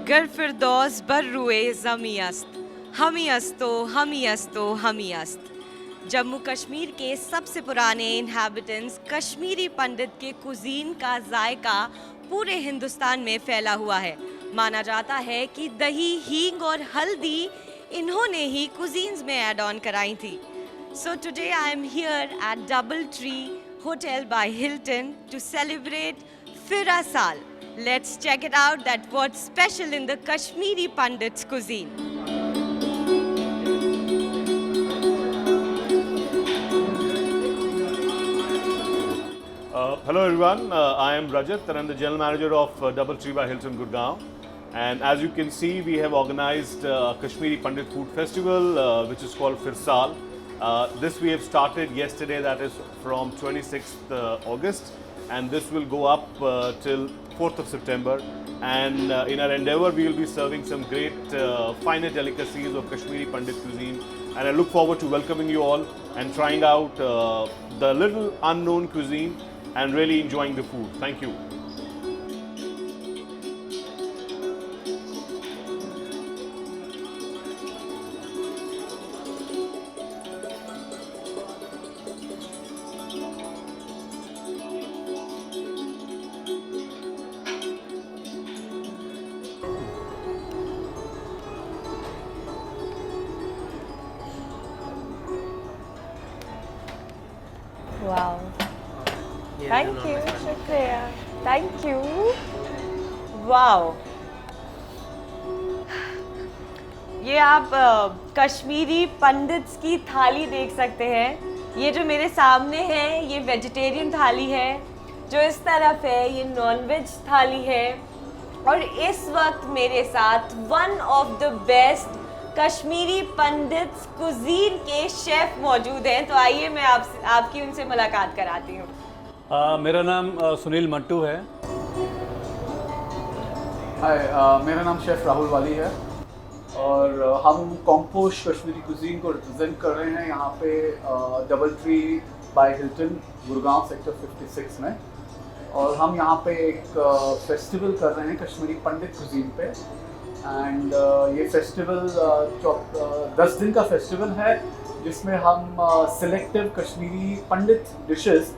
गर फिरदौस बर्रुए ज़मी अस्त, हमी अस्तो हमी अस्तो हमी अस्त। जम्मू कश्मीर के सबसे पुराने इन्हेबिटेंट्स कश्मीरी पंडित के कुजीन का जायका पूरे हिंदुस्तान में फैला हुआ है। माना जाता है कि दही, हींग और हल्दी इन्होंने ही कुजीन्स में ऐड ऑन कराई थी। So today I am here at DoubleTree Hotel by Hilton to celebrate Fira Saal. Let's check it out that what's special in the Kashmiri Pandit's cuisine. Hello everyone, I am Rajat and I'm the General Manager of DoubleTree by Hilton Gurgaon. And as you can see, we have organized a Kashmiri Pandit Food Festival which is called Fir Saal. This we have started yesterday, that is from 26th August, and this will go up till 4th of September. And in our endeavor, we will be serving some great finer delicacies of Kashmiri Pandit cuisine. And I look forward to welcoming you all and trying out the little unknown cuisine and really enjoying the food. Thank you. Wow. Thank you. शुक्रिया. Thank you. Wow. ये आप Kashmiri pandits की थाली देख सकते हैं। ये जो मेरे सामने है ये वेजिटेरियन थाली है, जो इस तरफ है ये नॉनवेज थाली है, और इस वक्त मेरे साथ one of the best Kashmiri pandits cuisine के शेफ मौजूद हैं। तो आइए मैं आपकी उनसे मुलाकात कराती हूँ। मेरा नाम सुनील मट्टू है। हाय, मेरा नाम शेफ़ राहुल वाली है और हम कॉम्पोश कश्मीरी कुजीन को रिप्रेजेंट कर रहे हैं यहाँ पे DoubleTree by Hilton Gurgaon sector 56 में। और हम यहाँ पे एक फेस्टिवल कर रहे हैं कश्मीरी पंडित कुजीन पे। एंड ये फेस्टिवल 10 दिन का फेस्टिवल है जिसमें हम सिलेक्टिव कश्मीरी पंडित डिशेस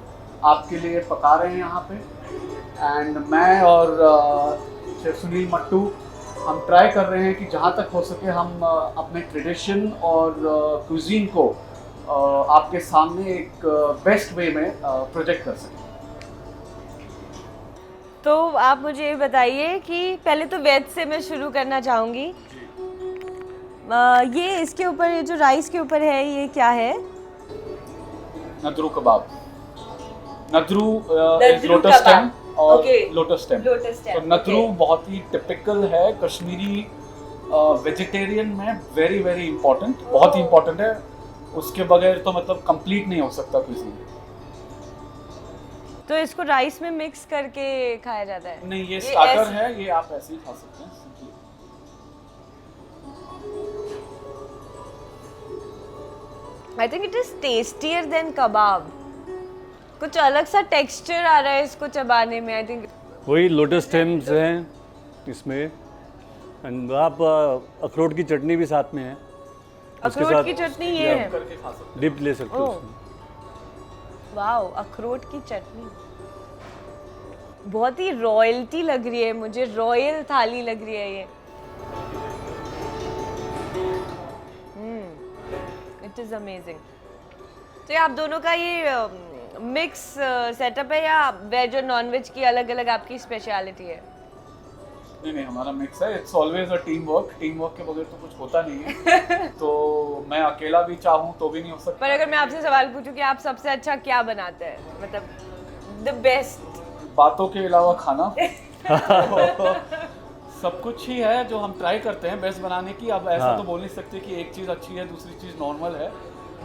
आपके लिए पका रहे हैं यहाँ पे। एंड मैं और शेफ सुनील मट्टू हम ट्राई कर रहे हैं कि जहाँ तक हो सके हम अपने ट्रेडिशन और कुजीन को आपके सामने एक बेस्ट वे में प्रोजेक्ट कर सकें। तो आप मुझे ये बताइए कि पहले तो वेज से मैं शुरू करना चाहूँगी। ये इसके ऊपर, ये जो राइस के ऊपर है, ये क्या है? नद्रू कबाब। नद्रू लोटस स्टेम और लोटस स्टेम। तो नद्रू बहुत ही टिपिकल है कश्मीरी वेजिटेरियन में, वेरी वेरी इम्पोर्टेंट, बहुत ही इम्पोर्टेंट है। उसके बगैर तो मतलब कंप्लीट नहीं हो सकता कुजीन। तो इसको राइस में मिक्स करके खाया जाता है? नहीं, ये स्टार्टर है, ये आप ऐसे ही खा सकते हैं। I think it is tastier than kebab. कुछ अलग सा टेक्सचर आ रहा है इसको चबाने में। I think वही लोटस स्टेम्स हैं इसमें। एंड आप अखरोट की चटनी भी साथ में है। अखरोट की चटनी ये है, करके खा सकते हैं। डिप ले सकते हो ओह। उसमें। वाओ, अखरोट की चटनी बहुत ही रॉयल्टी लग रही है मुझे, रॉयल थाली लग रही है ये। It is amazing. तो ये आप दोनों का ये मिक्स सेटअप है या वेज और नॉन वेज की अलग अलग आपकी स्पेशलिटी है? नहीं, हमारा मिक्स है। It's always a team work. Team work के बगैर तो कुछ होता नहीं है। तो मैं अकेला भी चाहूँ तो भी नहीं हो सकता। पर अगर मैं आपसे सवाल पूछूं कि आप सबसे अच्छा क्या बनाते हैं, मतलब द बेस्ट? बातों के अलावा खाना सब कुछ ही है जो हम ट्राई करते हैं बेस्ट बनाने की। अब ऐसा तो बोल नहीं सकते कि एक चीज़ अच्छी है दूसरी चीज़ नॉर्मल है,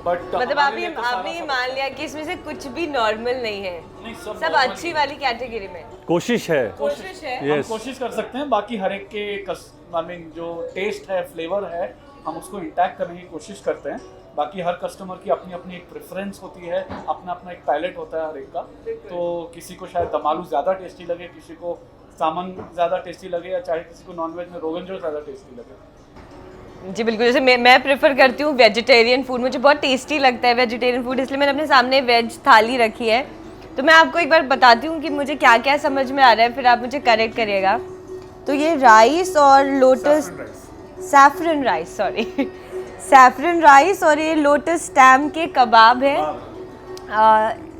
बट मतलब आपने ये मान लिया कि इसमें से कुछ भी नॉर्मल नहीं है, सब अच्छी वाली कैटेगरी में? कोशिश है। कोशिश है। हम कोशिश कर सकते हैं। बाकी हर एक के जो टेस्ट है, फ्लेवर है, हम उसको इंटैक्ट करने की कोशिश करते हैं। बाकी हर कस्टमर की अपनी अपनी एक प्रेफरेंस होती है, अपना अपना एक पैलेट होता है हर एक का। तो किसी को शायद दम आलू ज़्यादा टेस्टी लगे, किसी को सामान ज़्यादा टेस्टी लगे या चाहे किसी को नॉनवेज में रोगन जोश ज़्यादा टेस्टी लगे। जी बिल्कुल, जैसे मैं प्रेफर करती हूँ वेजिटेरियन फूड, मुझे बहुत टेस्टी लगता है वेजिटेरियन फूड, इसलिए मैंने अपने सामने वेज थाली रखी है। तो मैं आपको एक बार बताती हूँ कि मुझे क्या क्या समझ में आ रहा है, फिर आप मुझे करेक्ट करिएगा। तो ये राइस और lotus saffron rice, sorry saffron rice और ये लोटस स्टैम के कबाब है।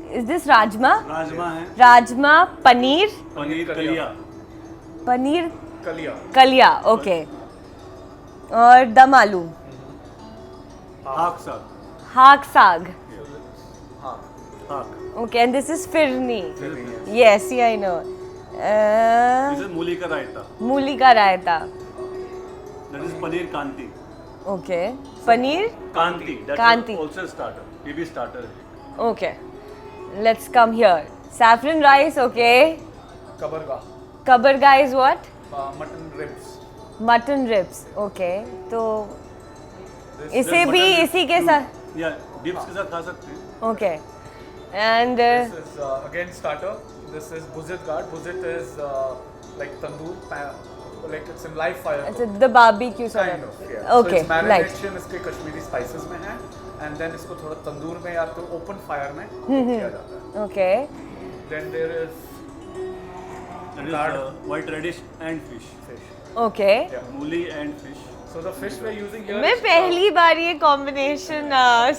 Is this rajma? राजमा है, राजमा, पनीर पनीर कलिया, पनीर कलिया, कलिया, ओके, और दम आलू, हाक साग, हाक साग, हाँ, haak, okay, and this is phirni, yes I know, this is मूली का रायता, मूली का raita, that is paneer kanti, okay, paneer kanti, that kanti. Is also starter, ये भी स्टार्टर है। Okay, let's come here, saffron rice, okay, kabargah, kabargah is what? Mutton ribs, mutton ribs, okay, तो इसे This भी mutton इसी के ribs, साथ, या डिप्स के साथ खा सकते हैं। Okay, and this is again starter, this is buzit guard, buzit is like tandoor, like it's in live fire अच्छा the barbecue kind sort of, of, yeah. So okay, it's right, marination इसके Kashmiri spices में है, and then इसको थोड़ा तंदूर में या तो open fire में किया जाता है। Okay, Then there is that Lard. Is white radish and fish, fish. Okay. Mooli and fish. So the fish we're using here मैं is, पहली बार ये कॉम्बिनेशन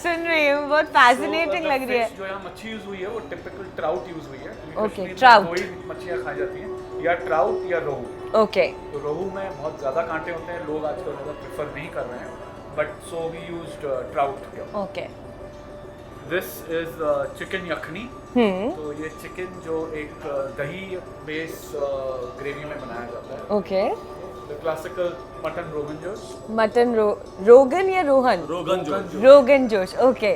सुन रही हूँ, बहुत फैसिनेटिंग the लग रही है। fish जो यहाँ मच्छी यूज हुई है वो टिपिकल ट्राउट यूज हुई है, क्योंकि Okay, कश्मीर में trout. दो ही मच्छियाँ खाई जाती हैं, या ट्राउट या रोहू। ओके, तो रोहू में बहुत ज़्यादा कांटे होते हैं, लोग आजकल ज़्यादा प्रेफर नहीं कर रहे हैं, but so we used trout. Okay, this is chicken yakhni. तो ये चिकन जो एक दही बेस ग्रेवी में बनाया जाता है। Okay, the classical mutton rogan josh, mutton रोगन या रोहन? रोगन जोश, रोगन जोश, ओके,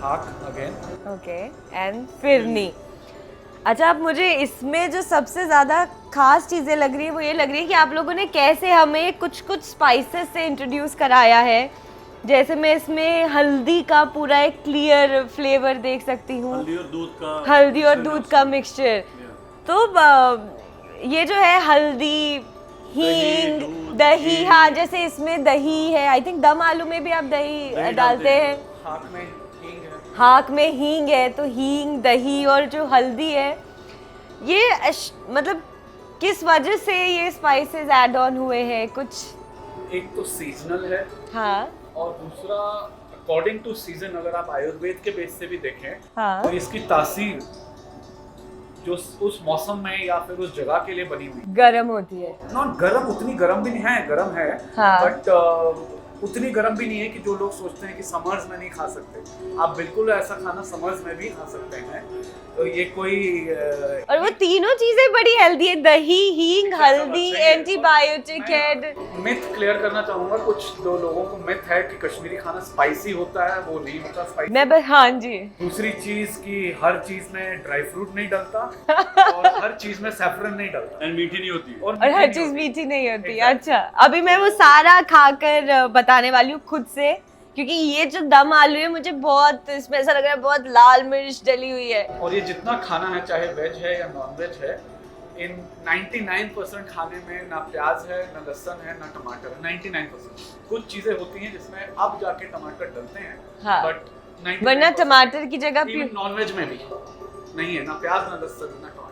हाक अगेन। Okay, and phirni. अच्छा, आप मुझे इसमें जो सबसे ज़्यादा खास चीज़ें लग रही है वो ये लग रही है कि आप लोगों ने कैसे हमें कुछ कुछ स्पाइसेस से इंट्रोड्यूस कराया है। जैसे मैं इसमें हल्दी का पूरा एक क्लियर फ्लेवर देख सकती हूँ, हल्दी और दूध का, हल्दी और दूध का मिक्सचर। तो ये जो है हल्दी, हींग, दूध, दही, घी। हाँ, जैसे इसमें दही है, आई थिंक दम आलू में भी आप दही दही डालते डालते हैं। हैं। हाक में हींग है। हाक में हींग है, तो हींग, दही और जो हल्दी है, ये मतलब किस वजह से ये स्पाइसेस ऐड ऑन हुए हैं कुछ? एक तो सीजनल है, हाँ, और दूसरा अकॉर्डिंग टू सीजन। अगर आप आयुर्वेद के बेस से भी देखें हाँ, तो इसकी तासीर जो उस मौसम में या फिर उस जगह के लिए बनी हुई, गरम होती है। नॉट गरम, उतनी गरम भी नहीं है, गरम है, हाँ। बट उतनी गरम भी नहीं है कि जो लोग सोचते हैं कि समर्स में नहीं खा सकते। आप बिल्कुल ऐसा खाना समर्स में भी खा सकते हैं। तो ये कोई और वो तीनों चीजें बड़ी हेल्दी है, दही, हींग, हल्दी, एंटीबायोटिक है। मिथ क्लियर करना चाहूंगा, कुछ दो लोगों को मिथ है कि कश्मीरी खाना स्पाइसी होता है, वो नहीं होता स्पाइसी। मैं बस, हाँ जी, दूसरी चीज कि हर चीज में ड्राई फ्रूट नहीं डलता और हर चीज में सैफरन नहीं डलता, एंड मीठी नहीं होती। और हर चीज मीठी नहीं होती। अच्छा, अभी मैं वो सारा खाकर बताने वाली हूँ खुद से, क्योंकि ये जो दम आलू है मुझे बहुत, इसमें ऐसा लग रहा है बहुत लाल मिर्च डली हुई है। और ये जितना खाना है, चाहे वेज है या नॉन वेज है, इन 99% खाने में ना प्याज है, ना लहसुन है, ना टमाटर है। 99%। कुछ चीजें होती हैं जिसमें अब जाके टमाटर डलते हैं, हाँ। बट 99% वरना टमाटर की जगह इवन नॉन वेज में भी नहीं है, ना प्याज, ना लहसुन, ना टमाटर।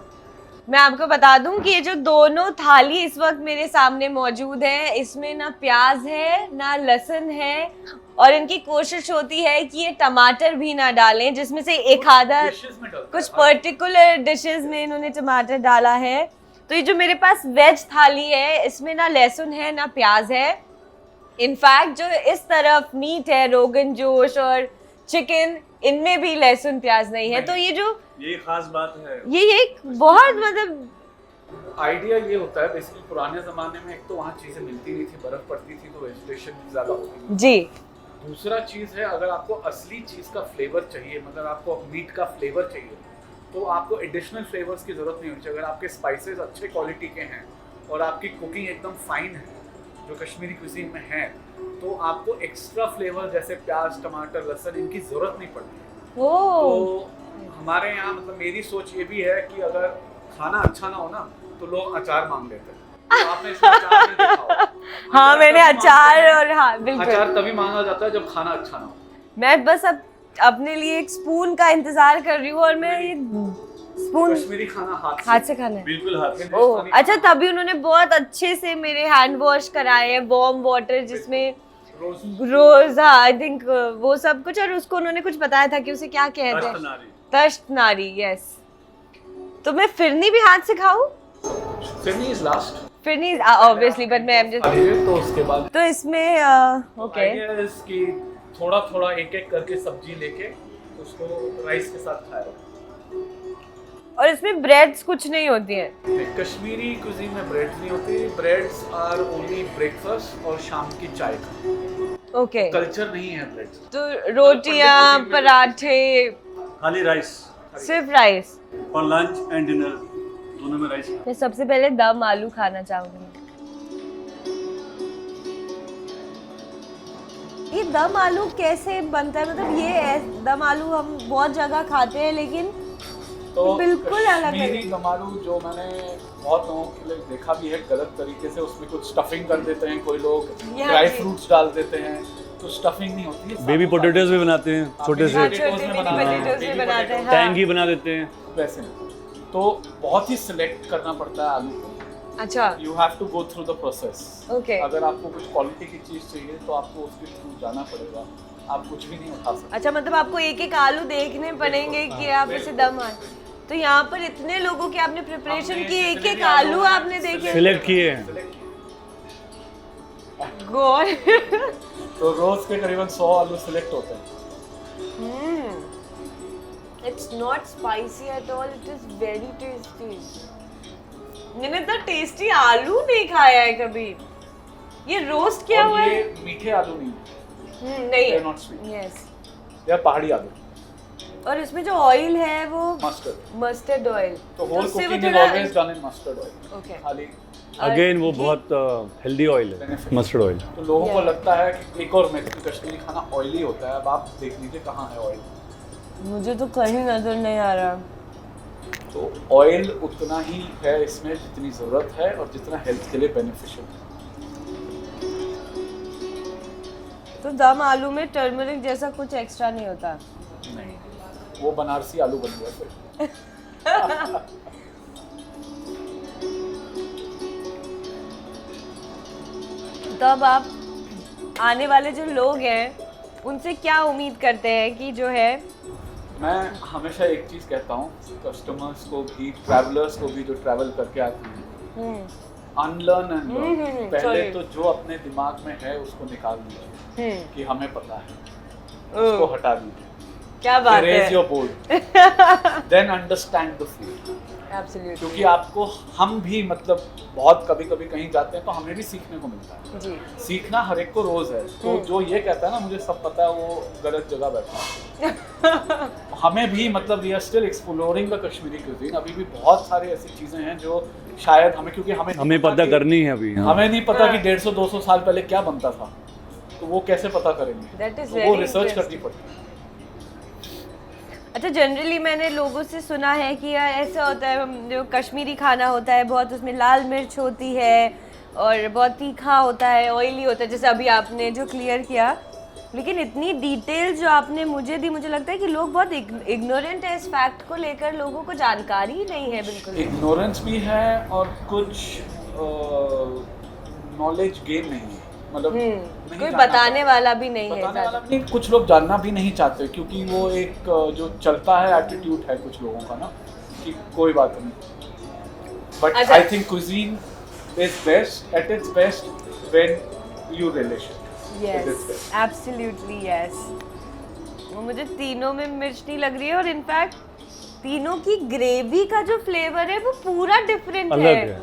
मैं आपको बता दूं कि ये जो दोनों थाली इस वक्त मेरे सामने मौजूद है, इसमें ना प्याज है ना लहसुन है, और इनकी कोशिश होती है कि ये टमाटर भी ना डालें, जिसमें से एक आधा Dishes में डलता कुछ है। पर्टिकुलर डिशेस में इन्होंने टमाटर डाला है। तो ये जो मेरे पास वेज थाली है, इसमें ना लहसुन है ना प्याज है। इनफैक्ट जो इस तरफ मीट है, रोगन जोश और चिकन, इनमें भी लहसुन प्याज नहीं है। तो ये जो ये खास बात है। ये एक बहुत मतलब आइडिया ये होता है बेसिकली, पुराने जमाने में एक तो वहाँ चीजें मिलती नहीं थी, बर्फ पड़ती थी, तो वेजिटेशन ज्यादा होती थी। जी, दूसरा चीज है, अगर आपको असली चीज का फ्लेवर चाहिए, मतलब आपको मीट का फ्लेवर चाहिए, तो आपको एडिशनल फ्लेवर्स की जरूरत नहीं होनी चाहिए। अगर आपके स्पाइसेस अच्छे क्वालिटी के हैं और आपकी कुकिंग एकदम फाइन है, जो कश्मीरी क्विजीन में है, तो आपको एक्स्ट्रा फ्लेवर जैसे प्याज, टमाटर, लहसुन, इनकी जरूरत नहीं पड़ती है। ओ, तो हमारे यहाँ मतलब मेरी सोच ये भी है कि अगर खाना अच्छा ना हो ना, तो लोग अचार मांग लेते हैं। तो आपने इसमें अचार नहीं देखा होगा। हाँ मैंने तभी मांगते अचार हैं। और हाँ बिल्कुल अचार तभी मांगा जाता है जब खाना अच्छा ना हो। मैं बस अब अपने लिए एक स्पून का इंतजार कर रही हूँ और मैं ये स्पून कश्मीरी खाना हाथ से खाना है। बिल्कुल हाथ में। ओह अच्छा, तभी उन्होंने बहुत अच्छे से मेरे हैंड वॉश कराए हैं, वार्म वाटर जिसमें रोज, हाँ आई थिंक वो सब कुछ, और उसको उन्होंने कुछ बताया था कि उसे क्या कहते हैं, तश्त नारी। यस, तो मैं फिरनी भी हाथ से खाऊं? Phirni is last. Phirni obviously, but मैं तो उसके बाद तो इसमें ओके आइडिया है कि थोड़ा थोड़ा एक एक करके सब्जी लेके उसको राइस के साथ खाया। और इसमें ब्रेड्स कुछ नहीं होती हैं। कश्मीरी कुजीन में ब्रेड्स नहीं होती, ब्रेड्स आर ओनली ब्रेकफास्ट और शाम की चाय का ओके, कल्चर नहीं है ब्रेड्स। तो रोटियां, पराठे, खाली राइस सिर्फ rice. For lunch and dinner दोनों में राइस। मैं सबसे पहले दम आलू खाना चाहूंगी। ये दम आलू कैसे बनता है? मतलब ये दम आलू हम बहुत जगह खाते हैं लेकिन तो बिल्कुल अलग है। कश्मीरी दम आलू जो मैंने बहुत लोगों के लिए देखा भी है गलत तरीके से, उसमें कुछ स्टफिंग कर देते हैं, कोई लोग ड्राई फ्रूट्स डाल देते हैं, तो स्टफिंग नहीं होती है। बेबी पोटैटोज भी बनाते हैं, छोटे से छोटे potatoes भी बनाते हैं, हाँ। टैंगी बना देते हैं वैसे नहीं। तो बहुत ही सिलेक्ट करना पड़ता है आलू को। अच्छा you have to go through the process. Okay, अगर आपको कुछ क्वालिटी की चीज़ चाहिए तो आपको उसके थ्रू जाना पड़ेगा, आप कुछ भी नहीं उठा सकते। अच्छा मतलब आपको एक एक आलू देखने पड़ेंगे कि आप उसे दम आ। तो यहाँ पर इतने लोगों की आपने प्रिपरेशन की, एक एक आलू आपने देखे, सिलेक्ट किए हैं। गॉड। तो रोज के करीबन 100 आलू सिलेक्ट होते हैं। It's not spicy at all, it is very tasty. मैंने तो टेस्टी आलू नहीं खाया है कभी। ये रोस्ट किया हुआ और है? ये मीठे आलू नहीं है, नहीं They're not sweet. यस। या पहाड़ी आलू, और इसमें जो ऑयल है वो मस्टर्ड। Mustard oil. तो होल उससे वो कुकिंग इज थोड़ा always done in mustard oil. Okay, खाली अगेन वो बहुत हेल्दी ऑयल है, मस्टर्ड ऑयल। तो लोगों को लगता है कि एक और मिथ कि कश्मीरी खाना ऑयली होता है। अब आप देख लीजिए कहाँ है ऑयल। मुझे तो कहीं नजर नहीं आ रहा। तो ऑयल उतना ही है इसमें जितनी ज़रूरत है और जितना हेल्थ के लिए बेनिफिशियल है। तो दम आलू में टर्मरिक जैसा कुछ एक्स्ट्रा नहीं होता? नहीं, वो बनारसी आलू बन गया फिर। तो अब आप आने वाले जो लोग हैं उनसे क्या उम्मीद करते हैं कि जो है? मैं हमेशा एक चीज़ कहता हूँ कस्टमर्स को भी, ट्रैवलर्स को भी जो ट्रैवल करके आते हैं, अनलर्न एंड लर्न। पहले sorry. तो जो अपने दिमाग में है उसको निकाल दीजिए कि हमें पता है, ओह, उसको हटा दीजिए। क्या बात Erase है। your board. Then understand the food. Absolutely. क्योंकि आपको हम भी मतलब बहुत कभी कभी कहीं जाते हैं तो हमें भी सीखने को मिलता है। जी। सीखना हर एक को रोज है। तो जो ये कहता है ना मुझे सब पता है, वो गलत जगह बैठा है। हमें भी मतलब we are still exploring the Kashmiri cuisine. अभी भी बहुत सारी ऐसी चीजें हैं जो शायद हमें, क्योंकि हमें पता करनी है अभी। हाँ। हमें नहीं पता कि 150-200 साल पहले क्या बनता था, तो वो कैसे पता करेंगे? That is तो वो very रिसर्च interesting. करनी पड़ती है। अच्छा, जनरली मैंने लोगों से सुना है कि यार ऐसा होता है, जो कश्मीरी खाना होता है बहुत उसमें लाल मिर्च होती है और बहुत तीखा होता है, ऑयली होता है, जैसे अभी आपने जो क्लियर किया। लेकिन इतनी डिटेल जो आपने मुझे दी, मुझे लगता है कि लोग बहुत इग्नोरेंट है इस फैक्ट को लेकर, लोगों को जानकारी ही नहीं है बिल्कुल। इग्नोरेंस भी है और कुछ नॉलेज गेन नहीं है, मतलब नहीं कोई जानना बताने वाला भी नहीं है बताने ज़्यादा। वाला भी नहीं। कुछ लोग जानना भी नहीं चाहते क्योंकि वो एक जो चलता है एटीट्यूड है कुछ लोगों का ना, कि कोई बात नहीं। बट अच्छा। I think cuisine is best at its best when you relation. Yes, absolutely yes. वो मुझे तीनों में मिर्च नहीं लग रही है, और इनफैक्ट तीनों की ग्रेवी का जो फ्लेवर है वो पूरा डिफरेंट अलग है। है।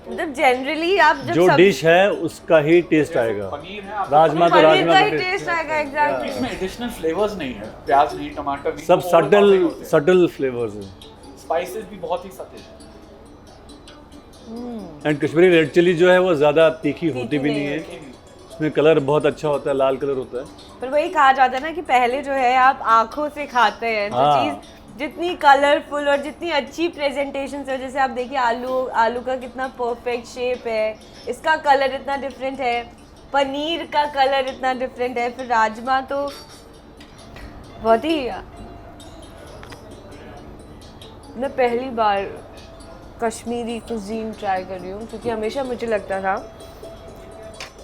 मतलब जनरली आप जब जो डिश है उसका ही टेस्ट आएगा। पनीर है, आपको राजमा तो पनीर राजमा का का ही टेस्ट टेस्ट आएगा। एग्जैक्टली। इसमें एडिशनल फ्लेवर्स नहीं है, प्याज नहीं, टमाटर नहीं, सब overpowering होते हैं। सटल फ्लेवर्स हैं। स्पाइसेस भी बहुत ही सटल है। एंड कश्मीरी रेड चिली जो है वो ज़्यादा तीखी होती भी नहीं नहीं है। उसमें कलर बहुत अच्छा होता है, लाल कलर होता है। पर वही कहा जाता है ना कि पहले जो है आप आंखों से खाते हैं, तो हाँ। चीज जितनी कलरफुल और जितनी अच्छी प्रेजेंटेशन है, जैसे आप देखिए आलू का कितना परफेक्ट शेप है, इसका कलर इतना डिफरेंट है, पनीर का कलर इतना डिफरेंट है, फिर राजमा तो बहुत ही, मैं पहली बार कश्मीरी कुजीन ट्राई कर रही हूँ क्योंकि हमेशा मुझे लगता था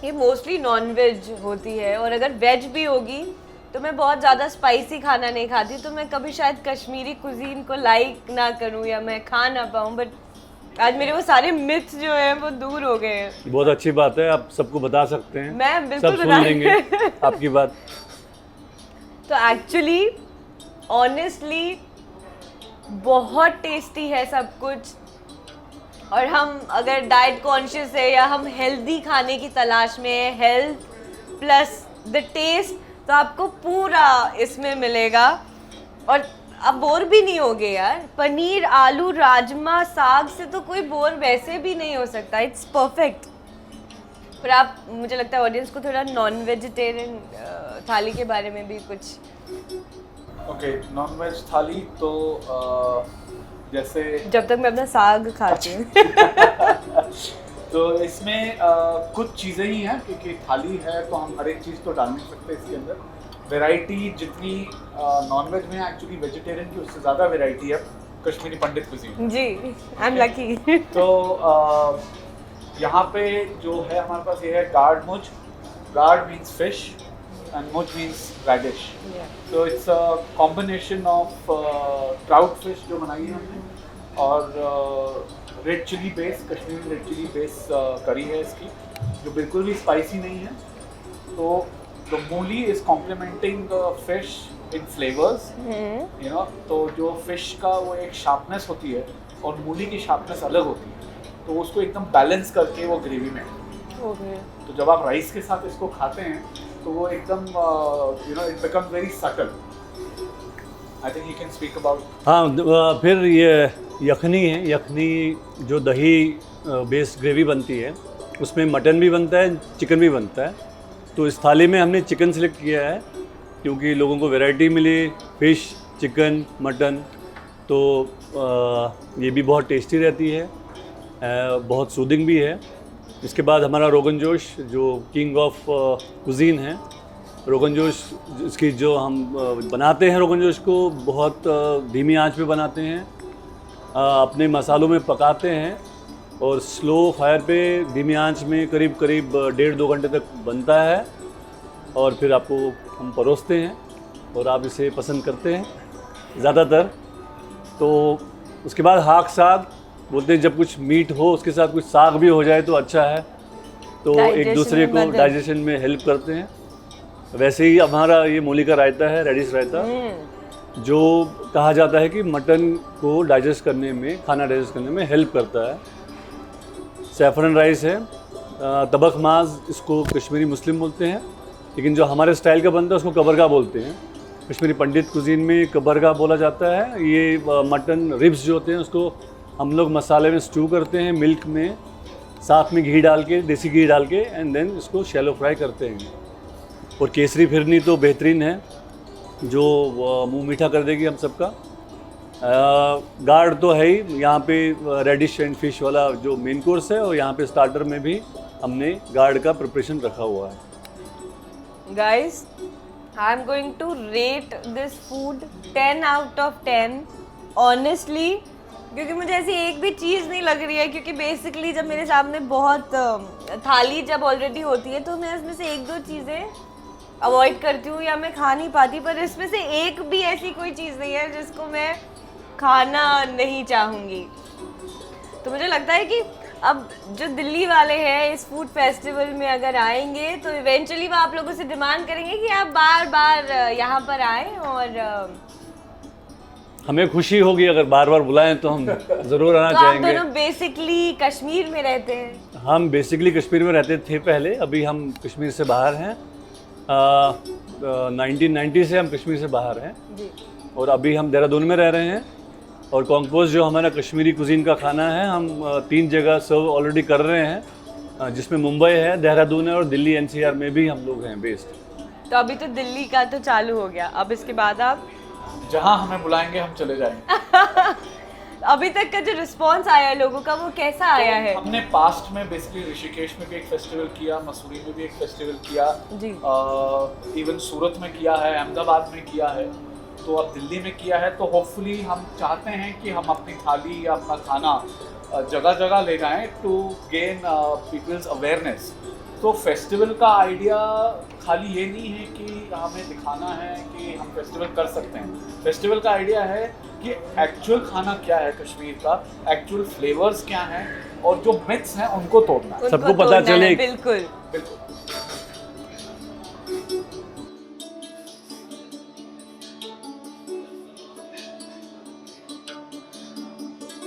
ये मोस्टली नॉन वेज होती है, और अगर वेज भी होगी तो मैं बहुत ज़्यादा स्पाइसी खाना नहीं खाती, तो मैं कभी शायद कश्मीरी कुजीन को लाइक ना करूँ या मैं खा ना पाऊँ, बट आज मेरे वो सारे मिथ्स जो हैं वो दूर हो गए हैं। बहुत अच्छी बात है, आप सबको बता सकते हैं, मैं बिल्कुल सब सुन लेंगे आपकी बात। तो एक्चुअली ऑनेस्टली बहुत टेस्टी है सब कुछ, और हम अगर डाइट कॉन्शियस है या हम हेल्दी खाने की तलाश में है, हेल्थ प्लस द टेस्ट, तो आपको पूरा इसमें मिलेगा और आप बोर भी नहीं होगे यार। पनीर, आलू, राजमा, साग से तो कोई बोर वैसे भी नहीं हो सकता, इट्स परफेक्ट। पर आप, मुझे लगता है ऑडियंस को थोड़ा नॉन वेजिटेरियन थाली के बारे में भी कुछ। ओके, नॉन वेज थाली तो जैसे जब तक मैं अपना साग खाती हूँ तो इसमें कुछ चीज़ें ही हैं, क्योंकि थाली है तो हम हर एक चीज़ तो डाल नहीं सकते इसके अंदर। वैरायटी जितनी नॉन वेज में है, एक्चुअली वेजिटेरियन की उससे ज़्यादा वैरायटी है कश्मीरी पंडित कुजीन। जी, आई एम लकी। तो यहाँ पे जो है हमारे पास ये है गार्ड मुज। Guard means fish and muj means radish. Yeah. So it's a combination of trout fish जो बनाई है हमने, और red chilli base, Kashmiri red chilli base curry है इसकी, जो बिल्कुल भी स्पाइसी नहीं है। तो the मूली is complementing the fish in flavors, you know, तो जो फिश का वो एक शार्पनेस होती है और मूली की शार्पनेस अलग होती है, तो उसको एकदम बैलेंस करके वो ग्रेवी में। तो जब आप राइस के साथ इसको खाते हैं तो वो एकदम you know it becomes very subtle. I think you can speak about. हाँ, फिर ये यखनी है। यखनी जो दही बेस्ड ग्रेवी बनती है, उसमें मटन भी बनता है, चिकन भी बनता है। तो इस थाली में हमने चिकन सेलेक्ट किया है क्योंकि लोगों को वैरायटी मिले, फिश, चिकन, मटन, तो ये भी बहुत टेस्टी रहती है, बहुत सूदिंग भी है। इसके बाद हमारा रोगन जोश जो किंग ऑफ कुजीन है, रोगन जोश इसकी जो हम बनाते हैं, रोगन जोश को बहुत धीमी आंच पे बनाते हैं, अपने मसालों में पकाते हैं और स्लो फायर पे धीमी आंच में करीब 1.5-2 घंटे तक बनता है, और फिर आपको हम परोसते हैं और आप इसे पसंद करते हैं ज़्यादातर। तो उसके बाद हाक साग बोलते हैं, जब कुछ मीट हो उसके साथ कुछ साग भी हो जाए तो अच्छा है, तो एक दूसरे को डाइजेशन में हेल्प करते हैं। वैसे ही हमारा ये मूली का रायता है, रेडिश रायता, जो कहा जाता है कि मटन को डाइजेस्ट करने में, खाना डाइजेस्ट करने में हेल्प करता है। सैफरन राइस है, तबख माज इसको कश्मीरी मुस्लिम बोलते हैं, लेकिन जो हमारे स्टाइल का बनता है उसको कबरगा बोलते हैं। कश्मीरी पंडित कुजीन में कबरगा बोला जाता है। ये मटन रिब्स जो होते हैं उसको हम लोग मसाले में स्टू करते हैं, मिल्क में, साथ में घी डाल के, देसी घी डाल के, एंड देन इसको शैलो फ्राई करते हैं। और केसरी फिरनी तो बेहतरीन है, जो मुंह मीठा कर देगी हम सबका। गार्ड तो है ही, यहाँ पे रेडिश एंड फिश वाला जो मेन कोर्स है, और यहाँ पे स्टार्टर में भी हमने गार्ड का प्रिपरेशन रखा हुआ है। Guys, I am going to rate this food 10 out of 10 honestly, क्योंकि मुझे ऐसी एक भी चीज़ नहीं लग रही है, क्योंकि बेसिकली जब मेरे सामने बहुत थाली जब ऑलरेडी होती है तो मैं इसमें से 1-2 चीज़ें अवॉइड करती हूँ या मैं खा नहीं पाती, पर इसमें से एक भी ऐसी कोई चीज़ नहीं है जिसको मैं खाना नहीं चाहूँगी। तो मुझे लगता है कि अब जो दिल्ली वाले हैं इस फूड फेस्टिवल में अगर आएंगे तो इवेंचुअली वो आप लोगों से डिमांड करेंगे कि आप बार बार यहाँ पर आएँ, और हमें खुशी होगी अगर बार बार बुलाएं तो हम ज़रूर आना चाहेंगे। आप दोनों बेसिकली कश्मीर में रहते हैं? हम बेसिकली कश्मीर में रहते थे पहले, अभी हम कश्मीर से बाहर हैं। 1990 से हम कश्मीर से बाहर हैं जी। और अभी हम देहरादून में रह रहे हैं। और कॉम्पोस्ट जो हमारा कश्मीरी कुजीन का खाना है, हम 3 जगह सर्व ऑलरेडी कर रहे हैं, जिसमें मुंबई है, देहरादून है और दिल्ली NCR में भी हम लोग हैं बेस्ड। तो अभी तो दिल्ली का तो चालू हो गया, अब इसके बाद आप जहाँ हमें बुलाएंगे हम चले जाएंगे। अभी तक का जो रिस्पॉन्स आया है लोगों का वो कैसा आया है? हमने पास्ट में बेसिकली ऋषिकेश में भी एक फेस्टिवल किया, मसूरी में भी एक फेस्टिवल किया जी। इवन सूरत में किया है, अहमदाबाद में किया है, तो अब दिल्ली में किया है। तो होपफुली हम चाहते हैं कि हम अपनी थाली या अपना खाना जगह जगह ले जाएं टू गेन पीपल्स अवेयरनेस। तो फेस्टिवल का आइडिया खाली ये नहीं है कि हमें दिखाना है कि हम फेस्टिवल कर सकते हैं। फेस्टिवल का आइडिया है कि एक्चुअल खाना क्या है कश्मीर का, एक्चुअल फ्लेवर्स क्या हैं, और जो मिथ्स हैं उनको तोड़ना है। सबको उनको पता तोड़ना है, चले। बिल्कुल बिल्कुल।